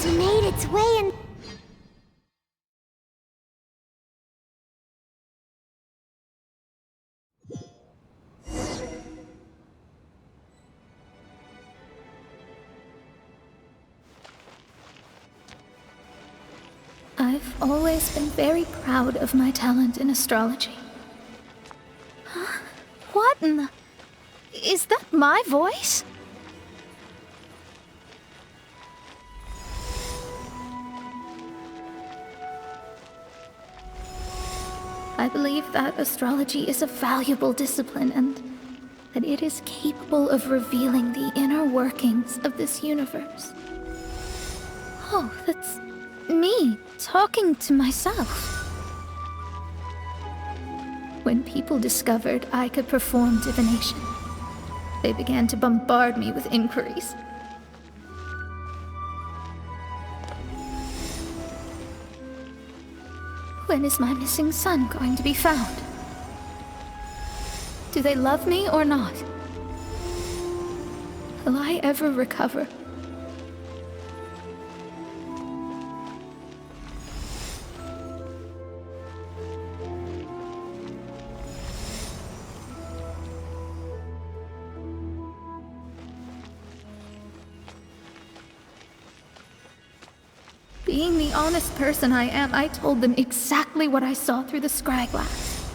It's made its way in. I've always been very proud of my talent in astrology. Huh? What in the... Is that my voice? I believe that astrology is a valuable discipline and that it is capable of revealing the inner workings of this universe. Oh, that's me talking to myself. When people discovered I could perform divination, they began to bombard me with inquiries. When is my missing son going to be found? Do they love me or not? Will I ever recover? Being the honest person I am, I told them exactly what I saw through the scryglass.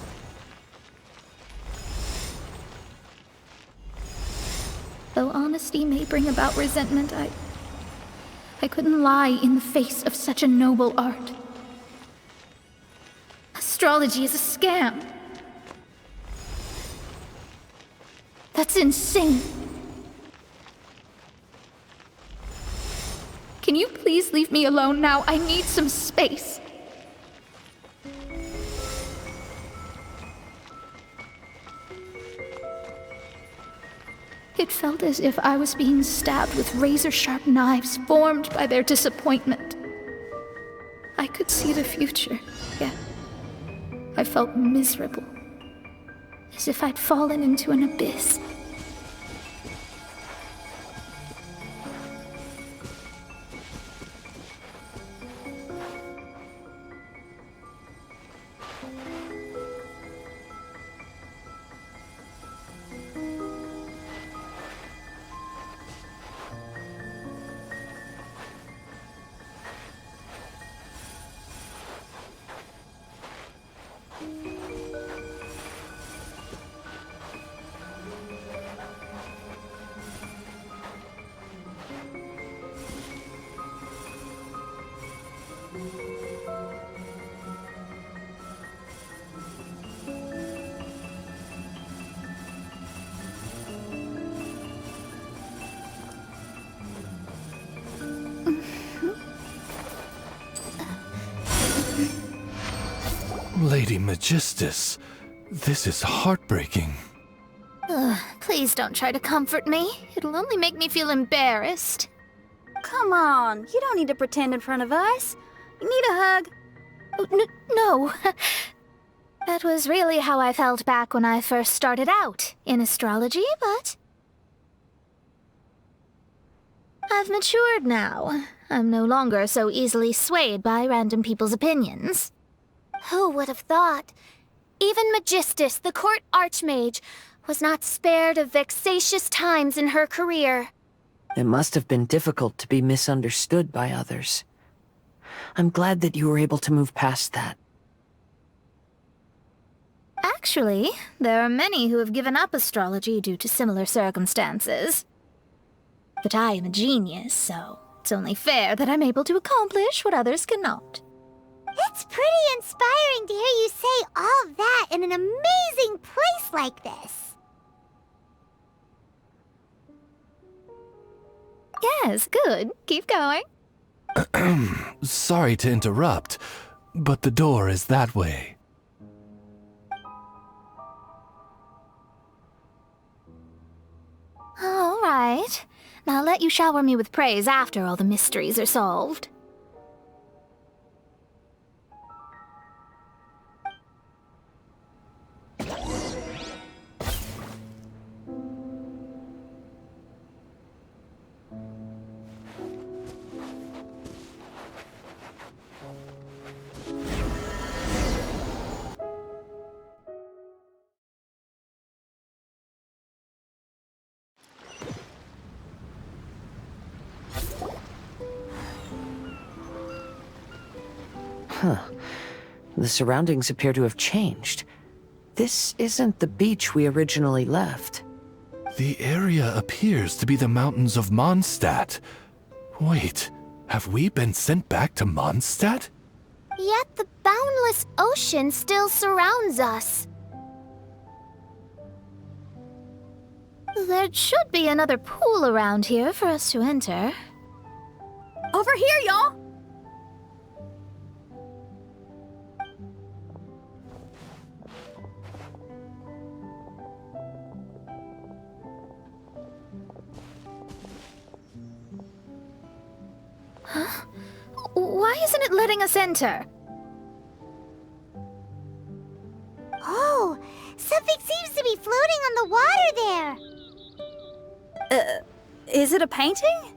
Though honesty may bring about resentment, I couldn't lie in the face of such a noble art. Astrology is a scam. That's insane. Can you please leave me alone now? I need some space. It felt as if I was being stabbed with razor-sharp knives formed by their disappointment. I could see the future, yet I felt miserable, as if I'd fallen into an abyss. Lady Magistus, this is heartbreaking. Please don't try to comfort me. It'll only make me feel embarrassed. Come on, you don't need to pretend in front of us. You need a hug. Oh, no. That was really how I felt back when I first started out in astrology, but I've matured now. I'm no longer so easily swayed by random people's opinions. Who would have thought? Even Magistus, the court archmage, was not spared of vexatious times in her career. It must have been difficult to be misunderstood by others. I'm glad that you were able to move past that. Actually, there are many who have given up astrology due to similar circumstances. But I am a genius, so it's only fair that I'm able to accomplish what others cannot. It's pretty inspiring to hear you say all that in an amazing place like this. Yes, good. Keep going. Sorry to interrupt, but the door is that way. All right. Now I'll let you shower me with praise after all the mysteries are solved. The surroundings appear to have changed. This isn't the beach we originally left. The area appears to be the mountains of Mondstadt. Wait, have we been sent back to Mondstadt? Yet the boundless ocean still surrounds us. There should be another pool around here for us to enter. Over here, y'all! Why isn't it letting us enter? Oh, something seems to be floating on the water there. Is it a painting?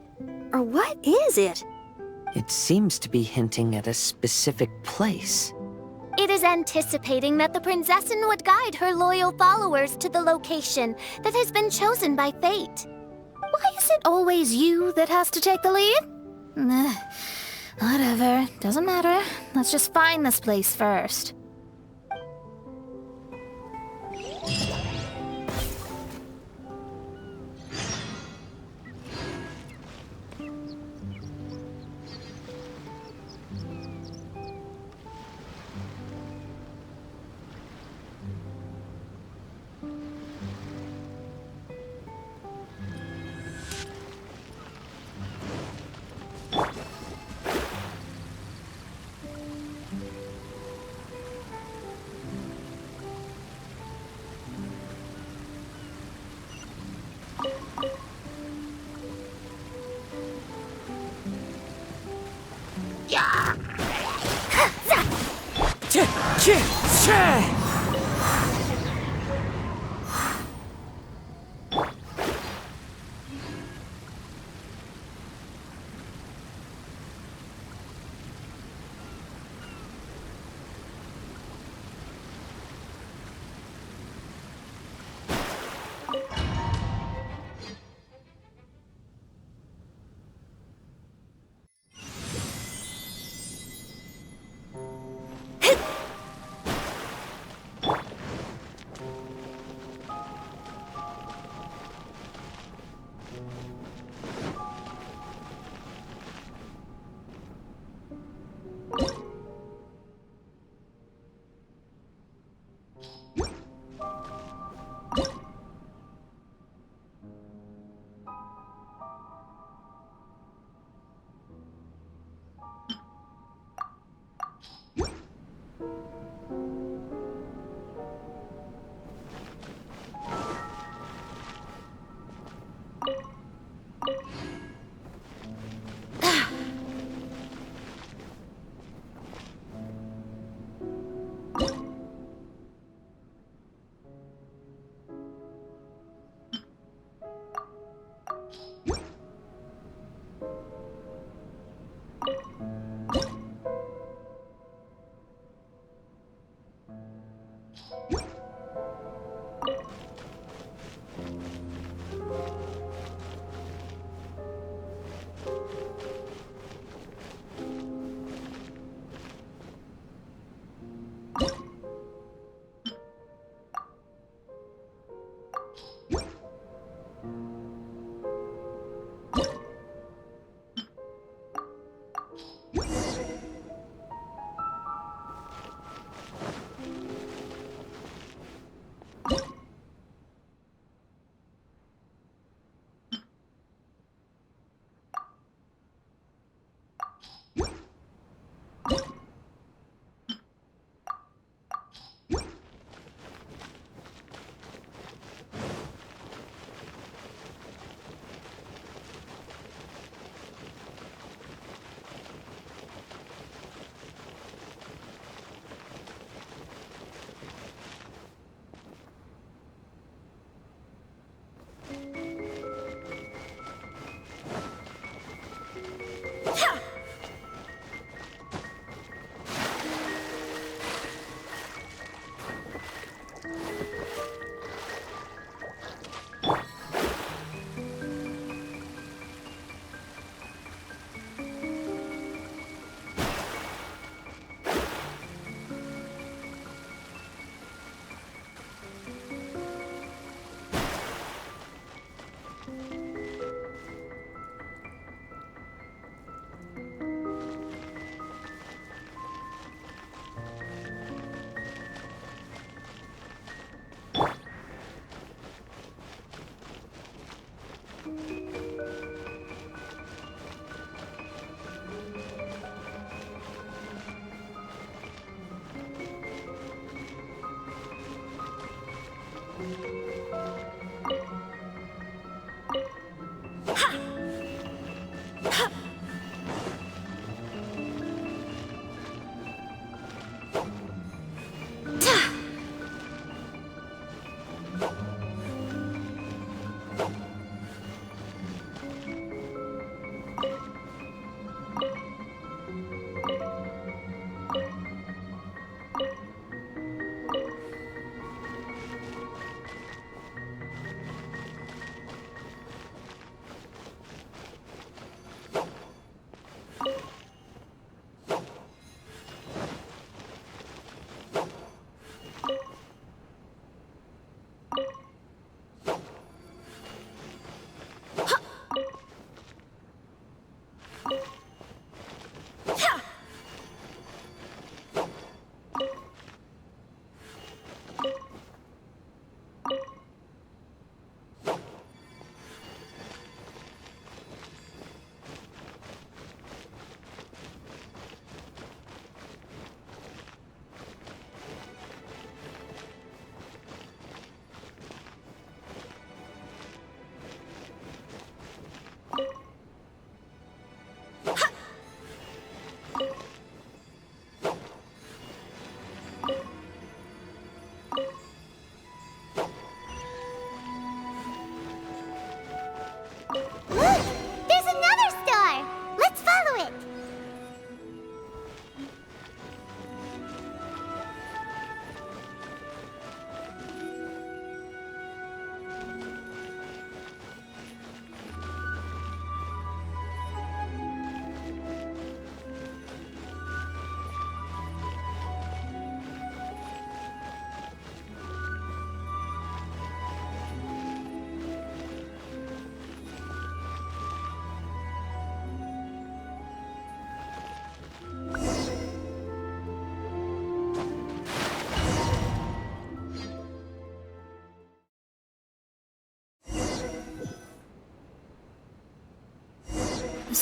Or what is it? It seems to be hinting at a specific place. It is anticipating that the Prinzessin would guide her loyal followers to the location that has been chosen by fate. Why is it always you that has to take the lead? Whatever, doesn't matter. Let's just find this place first.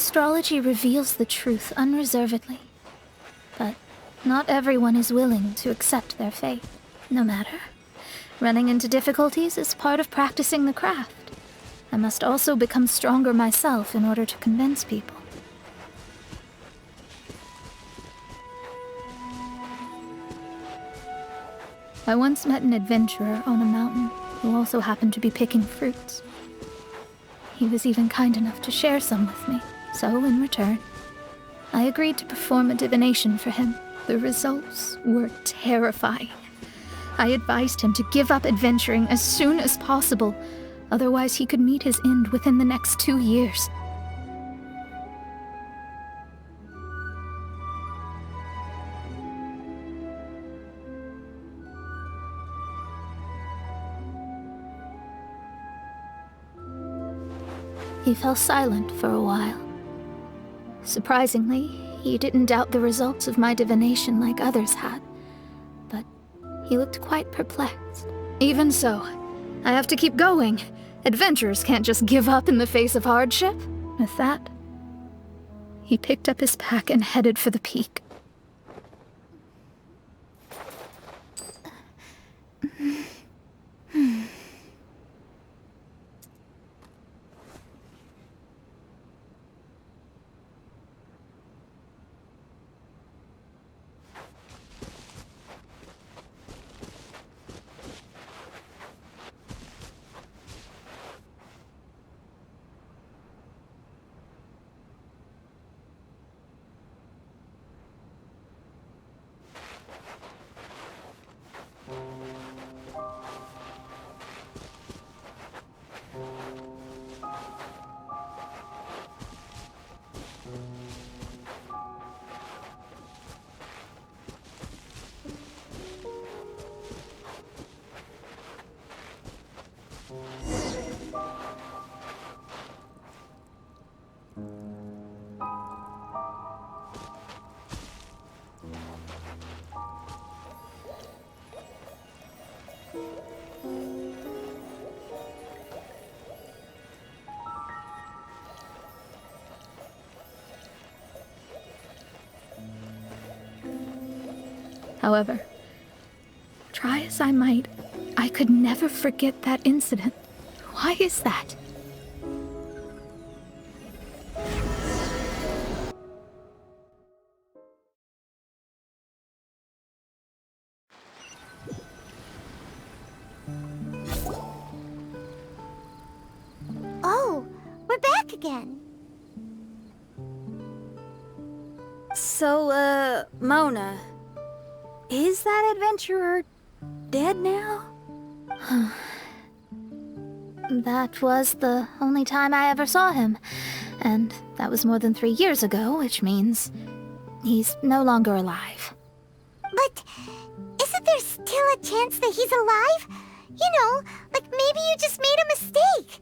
Astrology reveals the truth unreservedly. But not everyone is willing to accept their fate. No matter. Running into difficulties is part of practicing the craft. I must also become stronger myself in order to convince people. I once met an adventurer on a mountain who also happened to be picking fruits. He was even kind enough to share some with me, so in return, I agreed to perform a divination for him. The results were terrifying. I advised him to give up adventuring as soon as possible, otherwise he could meet his end within the next 2 years. He fell silent for a while. Surprisingly, he didn't doubt the results of my divination like others had, but he looked quite perplexed. Even so, I have to keep going. Adventurers can't just give up in the face of hardship. With that, he picked up his pack and headed for the peak. However, try as I might, I could never forget that incident. Why is that? Oh, we're back again. So, Mona, is that adventurer dead now? That was the only time I ever saw him, and that was more than 3 years ago, which means he's no longer alive. But isn't there still a chance that he's alive? You know, like maybe you just made a mistake.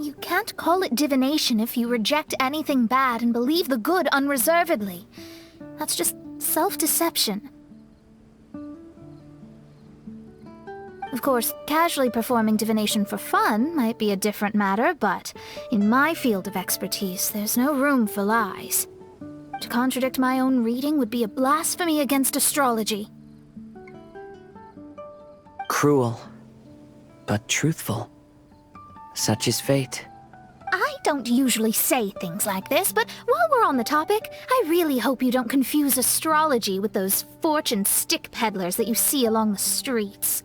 You can't call it divination if you reject anything bad and believe the good unreservedly. That's just self-deception. Of course, casually performing divination for fun might be a different matter, but in my field of expertise, there's no room for lies. To contradict my own reading would be a blasphemy against astrology. Cruel, but truthful. Such is fate. I don't usually say things like this, but while we're on the topic, I really hope you don't confuse astrology with those fortune stick peddlers that you see along the streets.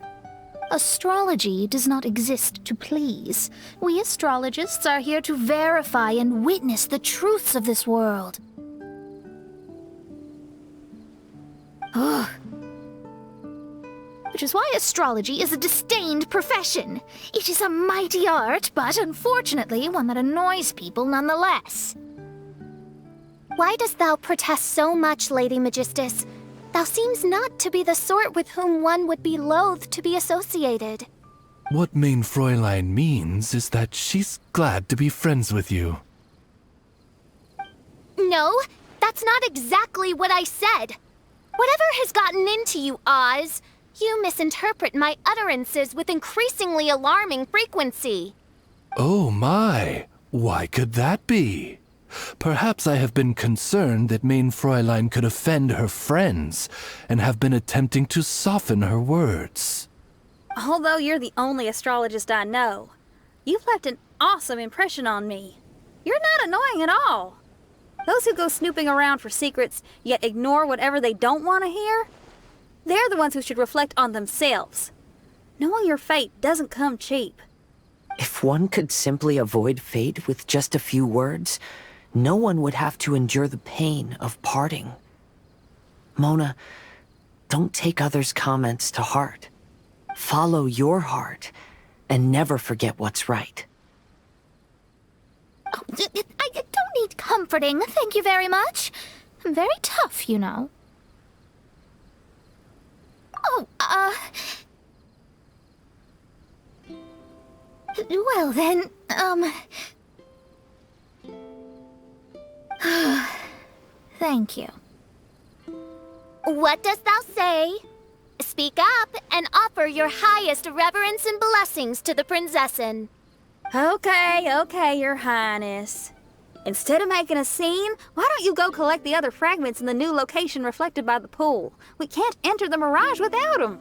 Astrology does not exist to please. We astrologists are here to verify and witness the truths of this world. Ugh. Which is why astrology is a disdained profession. It is a mighty art, but unfortunately one that annoys people nonetheless. Why dost thou protest so much, Lady Magistus? Thou seems not to be the sort with whom one would be loath to be associated. What Main Fräulein means is that she's glad to be friends with you. No, that's not exactly what I said. Whatever has gotten into you, Oz, you misinterpret my utterances with increasingly alarming frequency. Oh my! Why could that be? Perhaps I have been concerned that Mein Fräulein could offend her friends and have been attempting to soften her words. Although you're the only astrologist I know, you've left an awesome impression on me. You're not annoying at all. Those who go snooping around for secrets, yet ignore whatever they don't want to hear, they're the ones who should reflect on themselves. Knowing your fate doesn't come cheap. If one could simply avoid fate with just a few words, no one would have to endure the pain of parting. Mona, don't take others' comments to heart. Follow your heart, and never forget what's right. Oh, I don't need comforting, thank you very much. I'm very tough, you know. Oh, well then, thank you. What dost thou say? Speak up and offer your highest reverence and blessings to the Prinzessin. Okay, Your Highness. Instead of making a scene, why don't you go collect the other fragments in the new location reflected by the pool? We can't enter the mirage without them.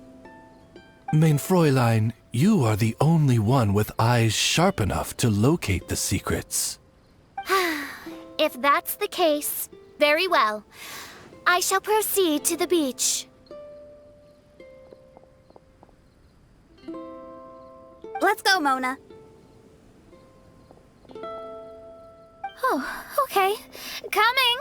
Mein Fräulein, you are the only one with eyes sharp enough to locate the secrets. If that's the case, very well. I shall proceed to the beach. Let's go, Mona. Oh, okay. Coming!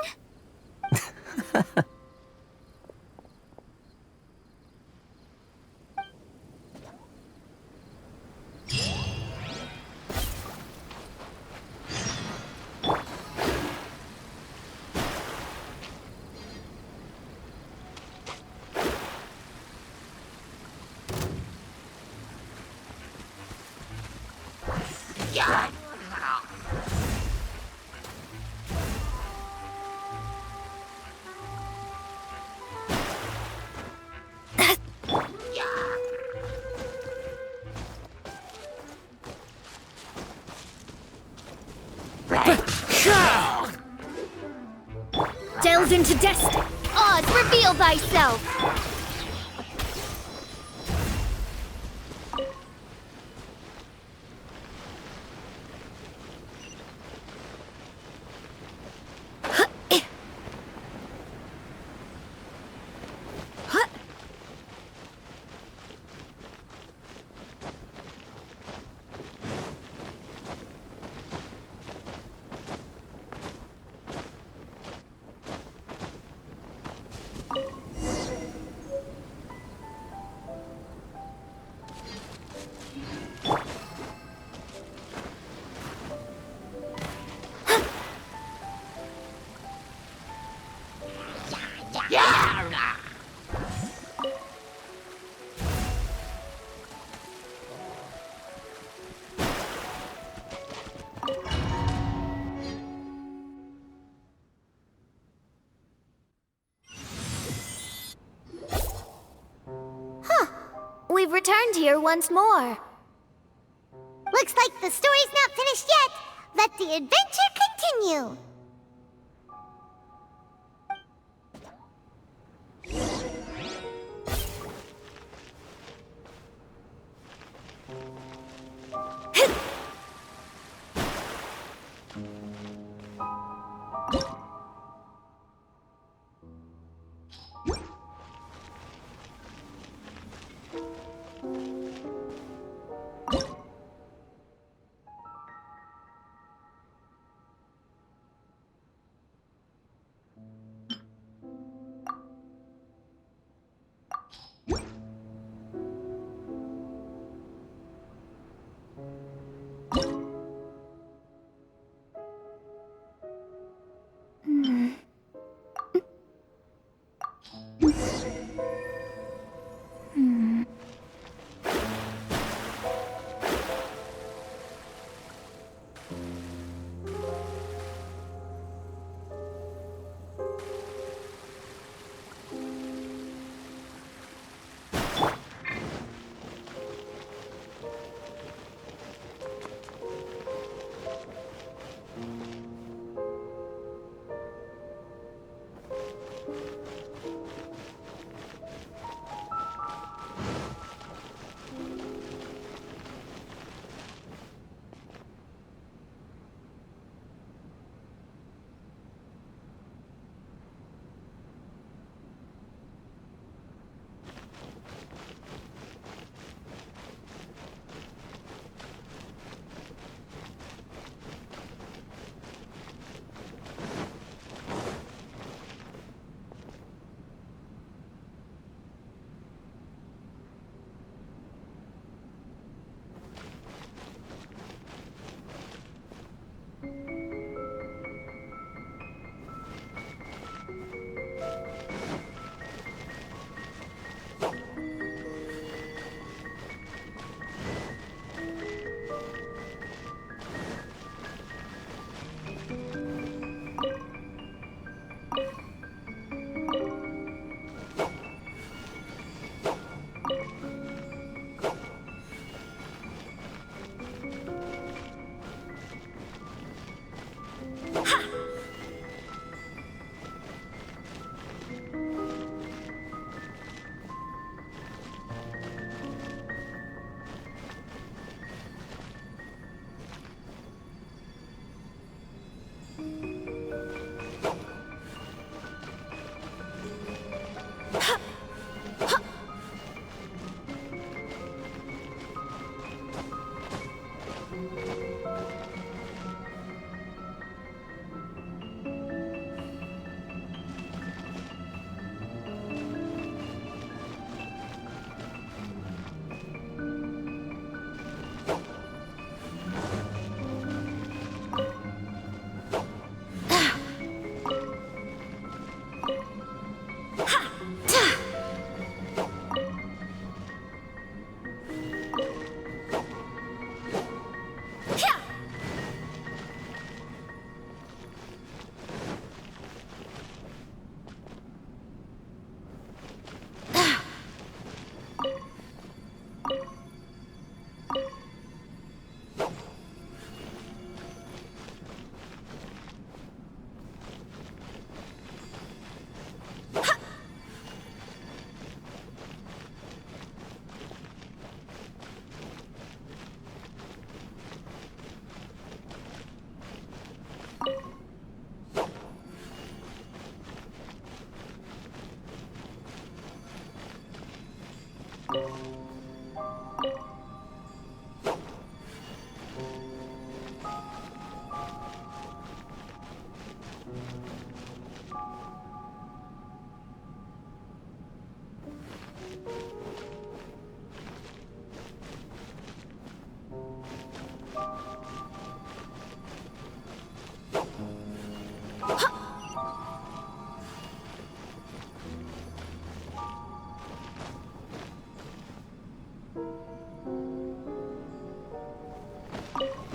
Delve into destiny. Oz, reveal thyself. We've returned here once more. Looks like the story's not finished yet. Let the adventure continue.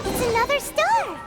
It's another star!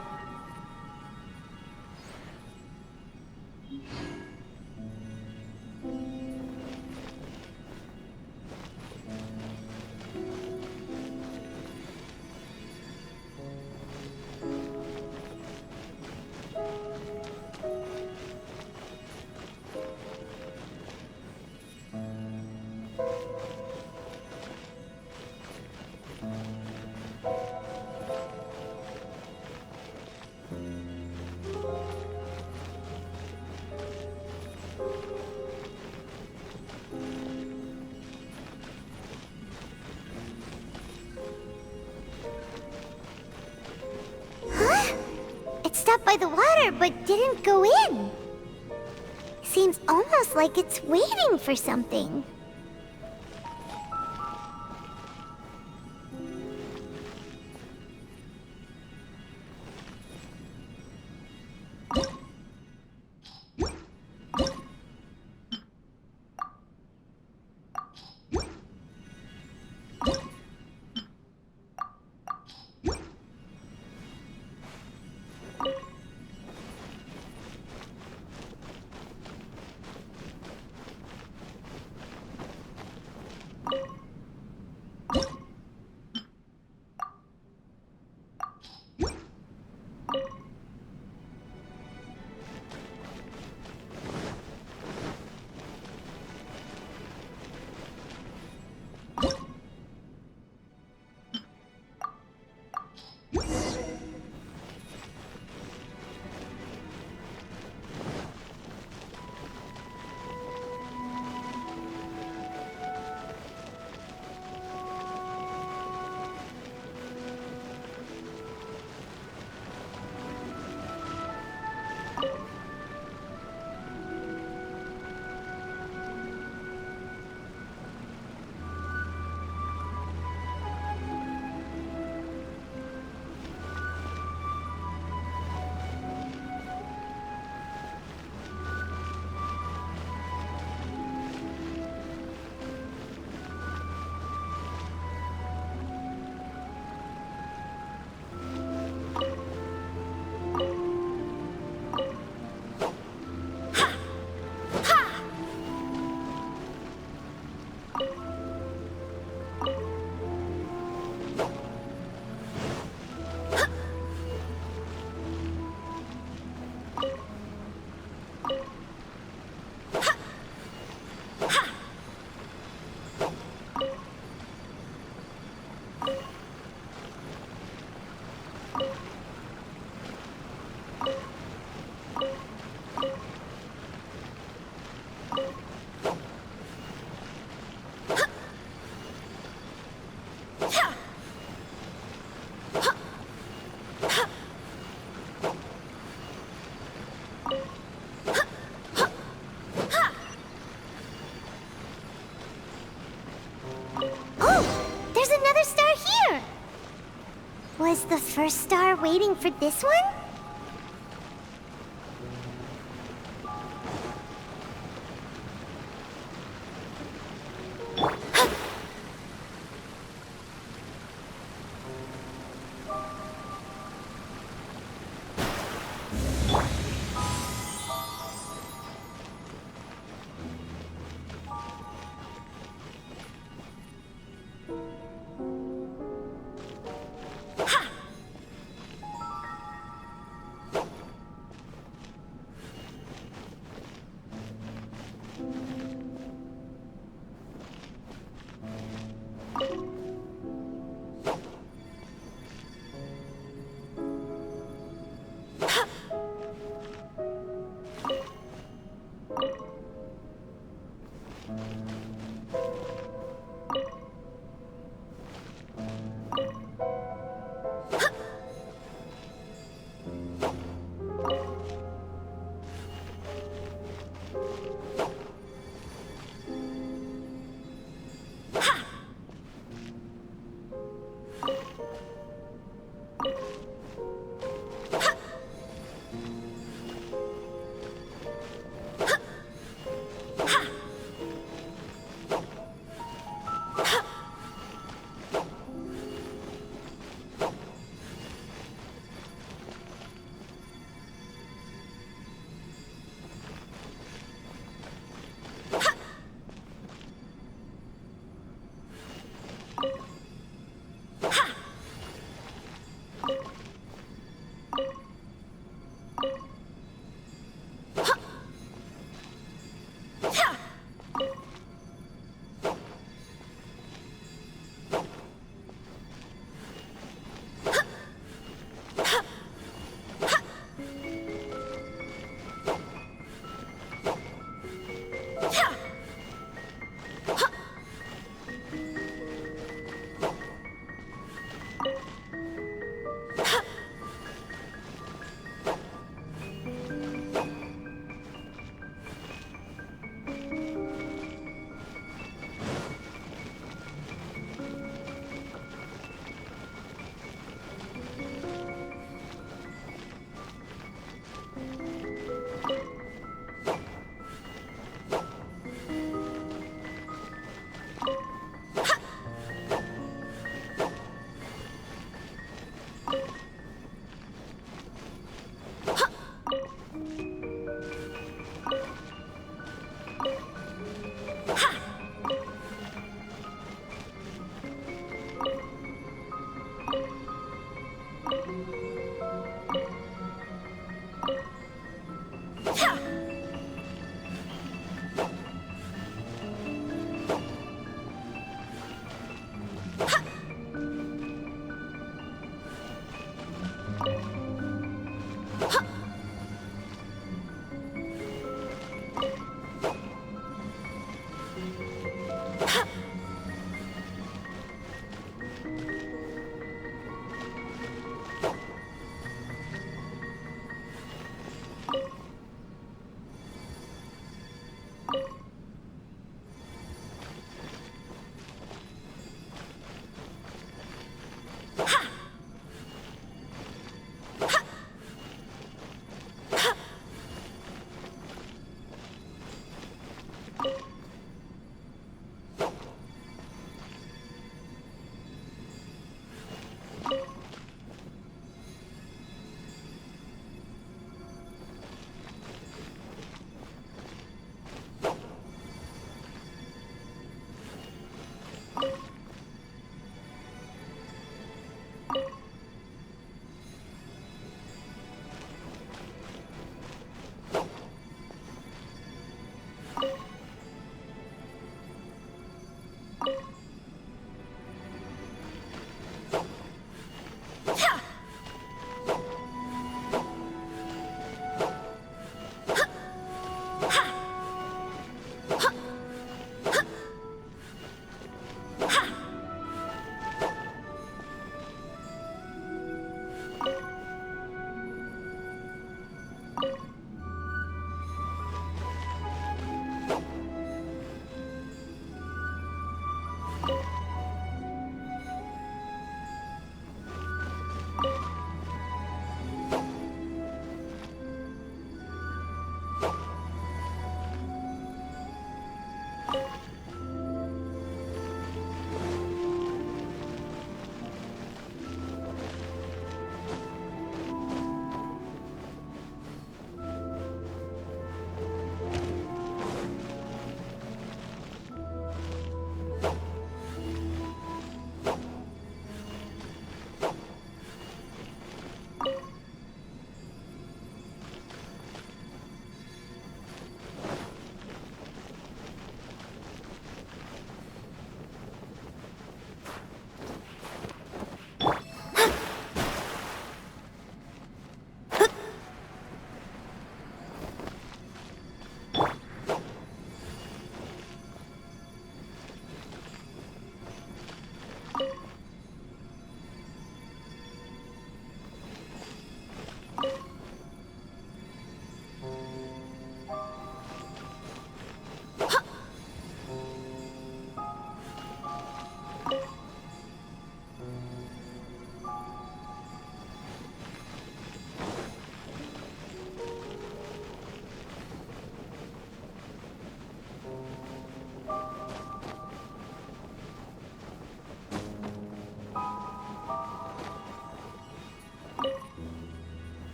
It stopped by the water, but didn't go in. Seems almost like it's waiting for something. Was the first star waiting for this one?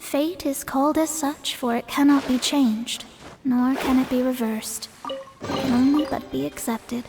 Fate is called as such, for it cannot be changed, nor can it be reversed. It can only but be accepted.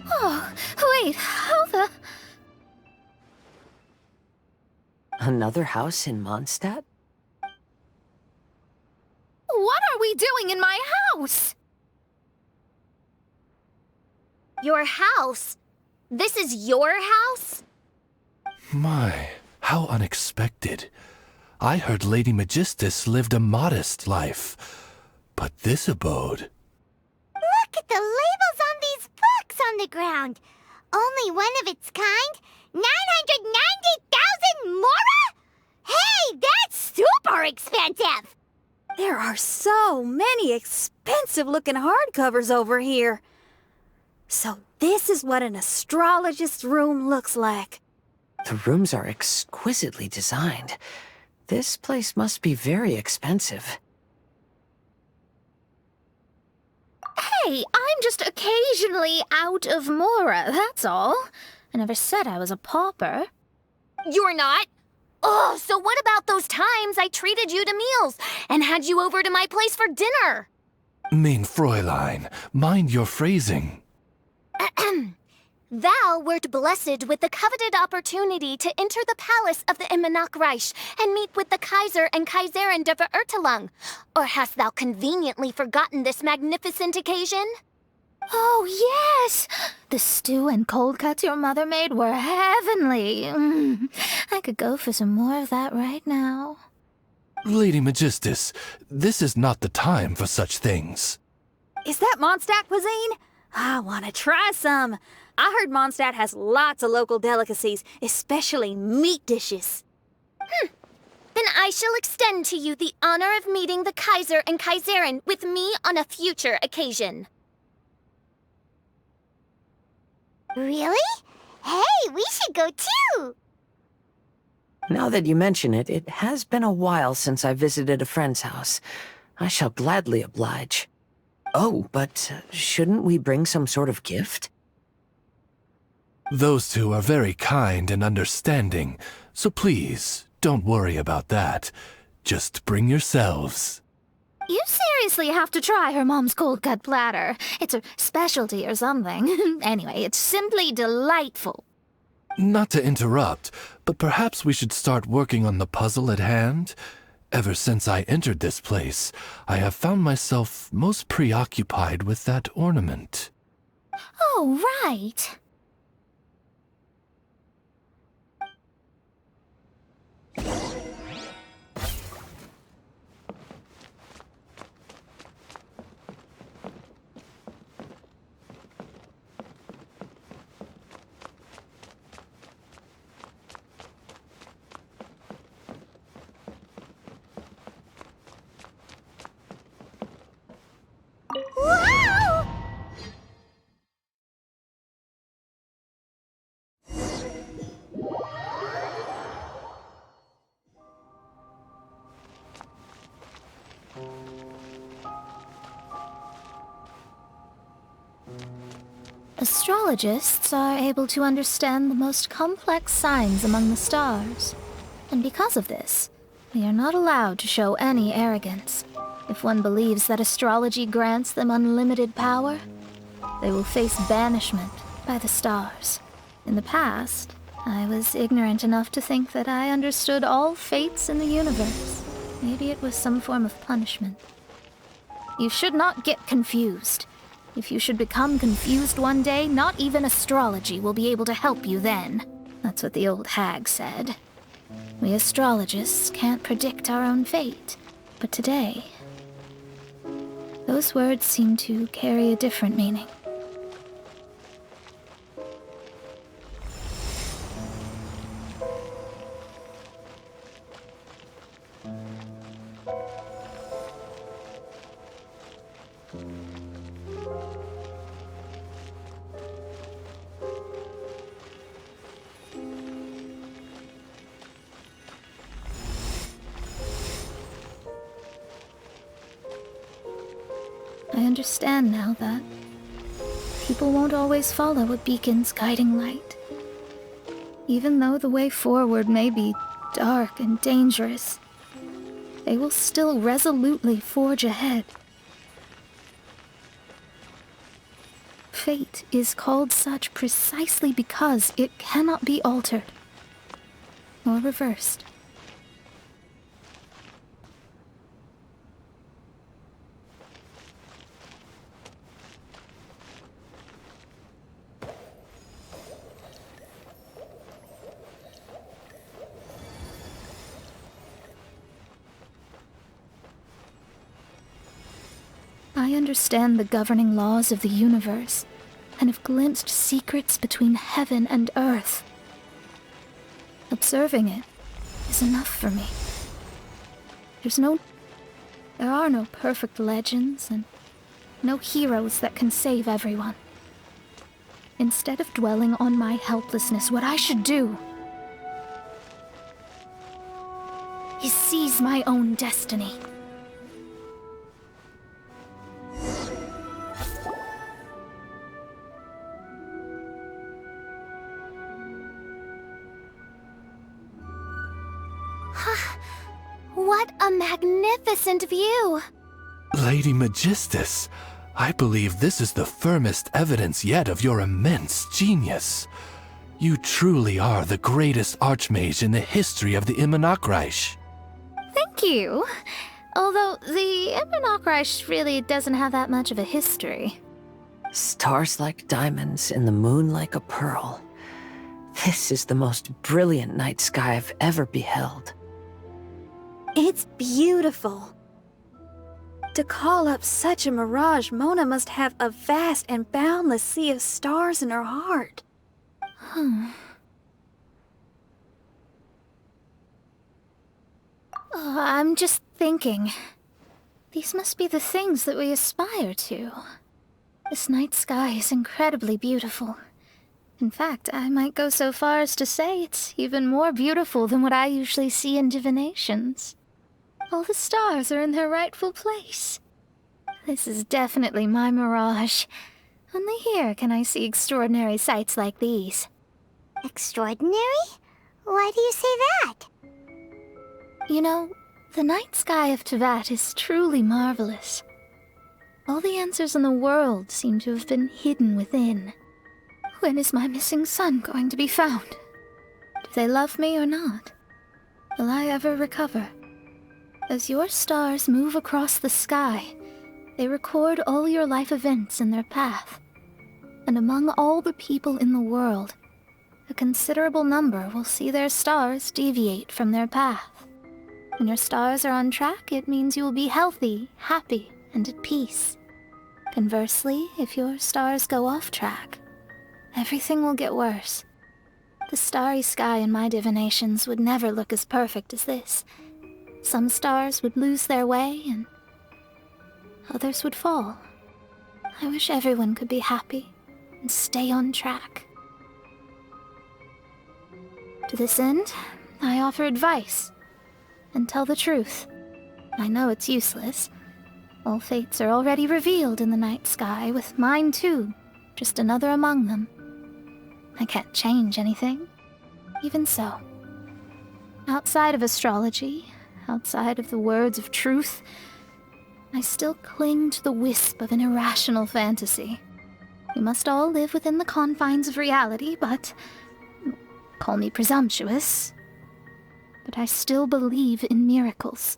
Oh, wait, how the... Another house in Mondstadt? What are we doing in my house? Your house? This is your house? My, how unexpected. I heard Lady Magistus lived a modest life, but this abode... Look at the labels on these books on the ground. Only one of its kind? 990,000 mora? Hey, that's super expensive! There are so many expensive-looking hardcovers over here. So this is what an astrologist's room looks like. The rooms are exquisitely designed. This place must be very expensive. Hey, I'm just occasionally out of mora, that's all. I never said I was a pauper. You're not? Oh, so what about those times I treated you to meals and had you over to my place for dinner? Mein Fräulein, mind your phrasing. Thou wert blessed with the coveted opportunity to enter the palace of the Immenachreich and meet with the Kaiser and Kaiserin der Verurteilung. Or hast thou conveniently forgotten this magnificent occasion? Oh, yes! The stew and cold cuts your mother made were heavenly. I could go for some more of that right now. Lady Magistus, this is not the time for such things. Is that Mondstadt cuisine? I want to try some. I heard Mondstadt has lots of local delicacies, especially meat dishes. Then I shall extend to you the honor of meeting the Kaiser and Kaiserin with me on a future occasion. Really? Hey, we should go too! Now that you mention it, it has been a while since I visited a friend's house. I shall gladly oblige. Oh, but shouldn't we bring some sort of gift? Those two are very kind and understanding, so please, don't worry about that. Just bring yourselves. You seriously have to try her mom's cold cut platter. It's her specialty or something. Anyway, it's simply delightful. Not to interrupt, but perhaps we should start working on the puzzle at hand? Ever since I entered this place, I have found myself most preoccupied with that ornament. Oh, right. Wow! Astrologists are able to understand the most complex signs among the stars. And because of this, we are not allowed to show any arrogance. If one believes that astrology grants them unlimited power, they will face banishment by the stars. In the past, I was ignorant enough to think that I understood all fates in the universe. Maybe it was some form of punishment. You should not get confused. If you should become confused one day, not even astrology will be able to help you then. That's what the old hag said. We astrologists can't predict our own fate. But today, those words seem to carry a different meaning. I understand now that people won't always follow a beacon's guiding light. Even though the way forward may be dark and dangerous, they will still resolutely forge ahead. Fate is called such precisely because it cannot be altered or reversed. I understand the governing laws of the universe, and have glimpsed secrets between heaven and earth. Observing it is enough for me. There are no perfect legends, and no heroes that can save everyone. Instead of dwelling on my helplessness, what I should do is seize my own destiny. What a magnificent view! Lady Magistus, I believe this is the firmest evidence yet of your immense genius. You truly are the greatest archmage in the history of the Immonokreich. Thank you. Although the Immonokreich really doesn't have that much of a history. Stars like diamonds and the moon like a pearl. This is the most brilliant night sky I've ever beheld. It's beautiful. To call up such a mirage, Mona must have a vast and boundless sea of stars in her heart. I'm just thinking. These must be the things that we aspire to. This night sky is incredibly beautiful. In fact, I might go so far as to say it's even more beautiful than what I usually see in divinations. All the stars are in their rightful place. This is definitely my mirage. Only here can I see extraordinary sights like these. Extraordinary? Why do you say that? You know, the night sky of Tevat is truly marvelous. All the answers in the world seem to have been hidden within. When is my missing son going to be found? Do they love me or not? Will I ever recover? As your stars move across the sky, they record all your life events in their path. And among all the people in the world, a considerable number will see their stars deviate from their path. When your stars are on track, it means you will be healthy, happy, and at peace. Conversely, if your stars go off track, everything will get worse. The starry sky in my divinations would never look as perfect as this. Some stars would lose their way, and others would fall. I wish everyone could be happy and stay on track. To this end, I offer advice and tell the truth. I know it's useless. All fates are already revealed in the night sky, with mine too, just another among them. I can't change anything. Even so, outside of astrology, outside of the words of truth, I still cling to the wisp of an irrational fantasy. We must all live within the confines of reality, but... call me presumptuous. But I still believe in miracles.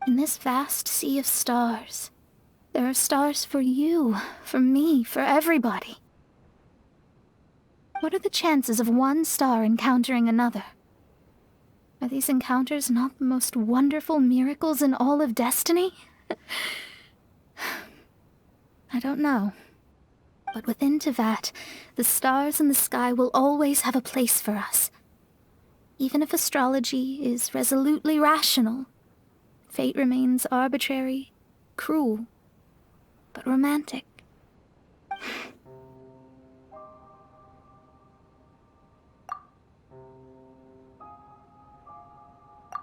In this vast sea of stars, there are stars for you, for me, for everybody. What are the chances of one star encountering another? Are these encounters not the most wonderful miracles in all of destiny? I don't know. But within Tevat, the stars in the sky will always have a place for us. Even if astrology is resolutely rational, fate remains arbitrary, cruel, but romantic.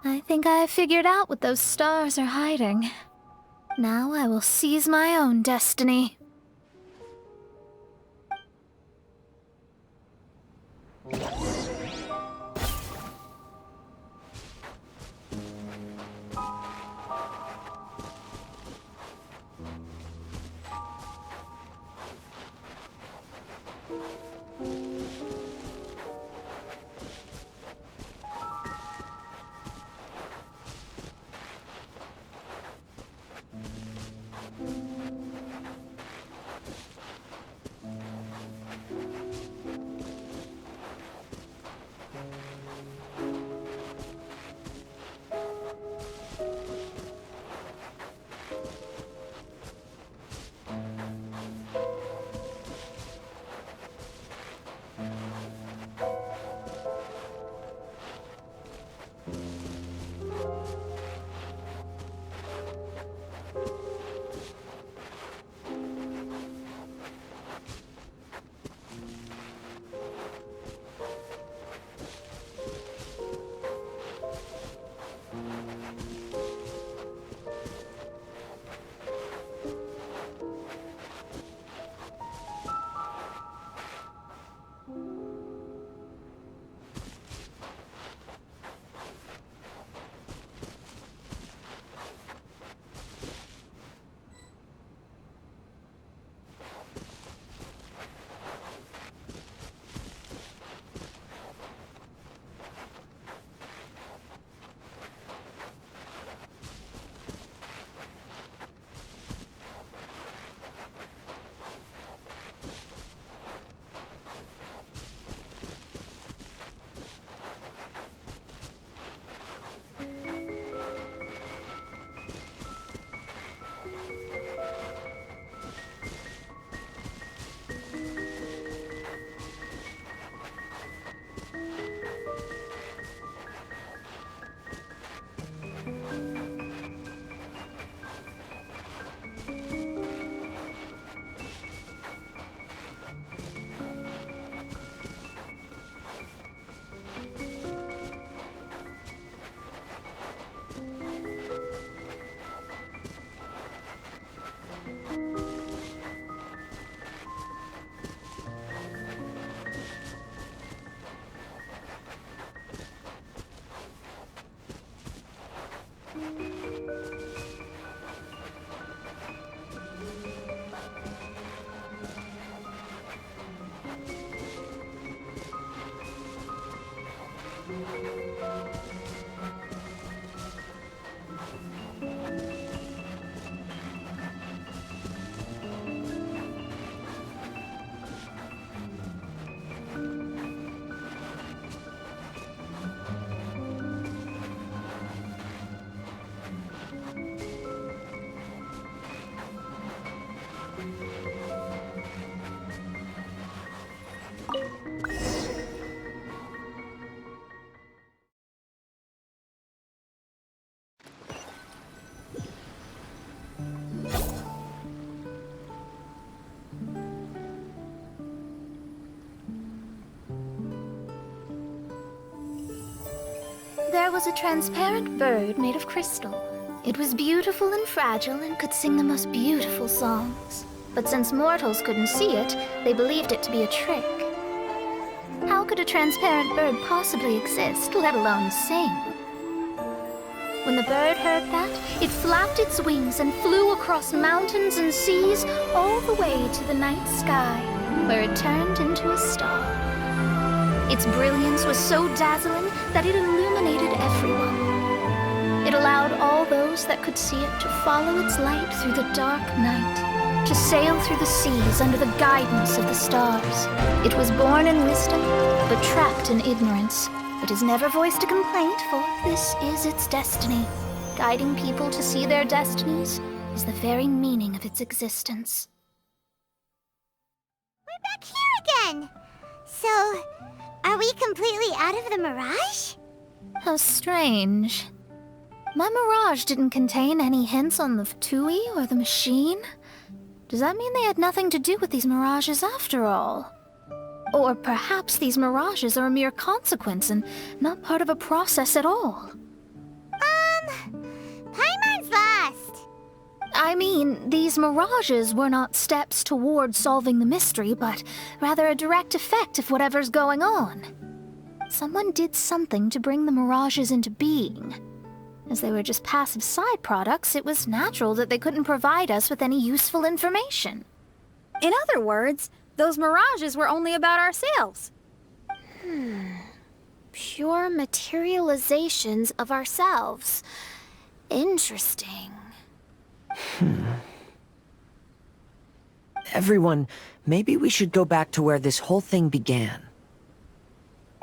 I think I have figured out what those stars are hiding. Now I will seize my own destiny. There was a transparent bird made of crystal, It was beautiful and fragile and could sing the most beautiful songs. But since mortals couldn't see it, they believed it to be a trick. How could a transparent bird possibly exist, let alone sing? When the bird heard that, it flapped its wings and flew across mountains and seas all the way to the night sky, where it turned into a star. Its brilliance was so dazzling that it illuminated everyone. It allowed all those that could see it to follow its light through the dark night, to sail through the seas under the guidance of the stars. It was born in wisdom, but trapped in ignorance. It has never voiced a complaint, for this is its destiny. Guiding people to see their destinies is the very meaning of its existence. We're back here again! So, are we completely out of the mirage? How strange. My mirage didn't contain any hints on the Fatui or the machine. Does that mean they had nothing to do with these mirages after all? Or perhaps these mirages are a mere consequence and not part of a process at all? Paimon's lost. I mean, these mirages were not steps towards solving the mystery, but rather a direct effect of whatever's going on. Someone did something to bring the mirages into being. As they were just passive side products, it was natural that they couldn't provide us with any useful information. In other words, those mirages were only about ourselves. Pure materializations of ourselves. Interesting. Everyone, maybe we should go back to where this whole thing began.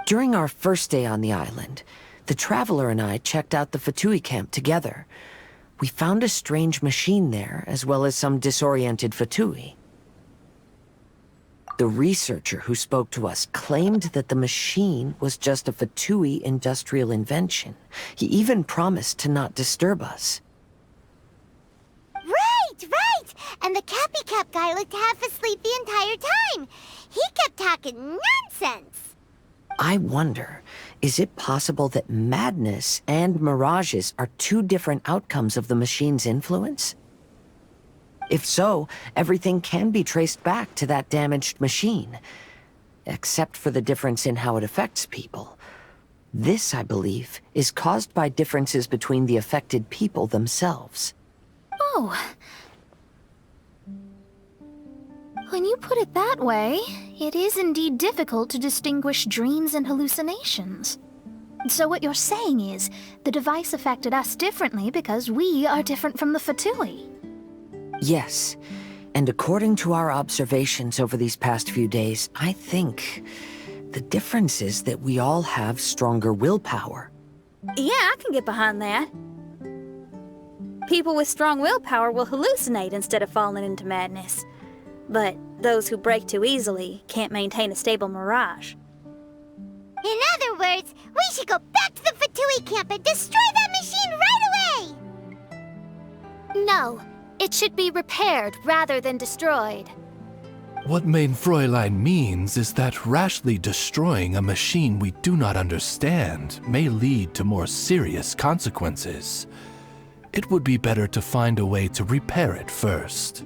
During our first day on the island, the Traveler and I checked out the Fatui camp together. We found a strange machine there, as well as some disoriented Fatui. The researcher who spoke to us claimed that the machine was just a Fatui industrial invention. He even promised to not disturb us. Right! And the Cappy Cap guy looked half asleep the entire time. He kept talking nonsense. I wonder, is it possible that madness and mirages are two different outcomes of the machine's influence? If so, everything can be traced back to that damaged machine, except for the difference in how it affects people. This, I believe, is caused by differences between the affected people themselves. Oh. When you put it that way, it is indeed difficult to distinguish dreams and hallucinations. So what you're saying is, the device affected us differently because we are different from the Fatui. Yes, and according to our observations over these past few days, I think the difference is that we all have stronger willpower. Yeah, I can get behind that. People with strong willpower will hallucinate instead of falling into madness. But those who break too easily can't maintain a stable mirage. In other words, we should go back to the Fatui camp and destroy that machine right away! No, it should be repaired rather than destroyed. What mein Fräulein means is that rashly destroying a machine we do not understand may lead to more serious consequences. It would be better to find a way to repair it first.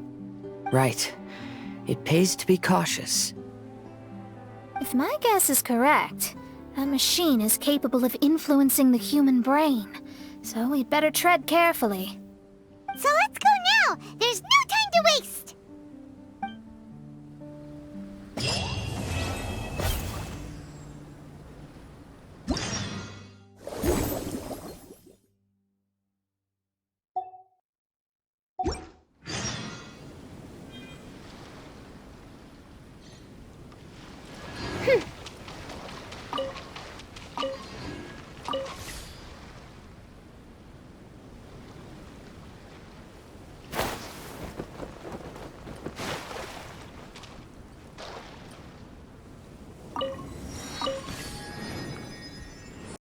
Right. It pays to be cautious. If my guess is correct, that machine is capable of influencing the human brain, so we'd better tread carefully. So let's go now! There's no time to waste!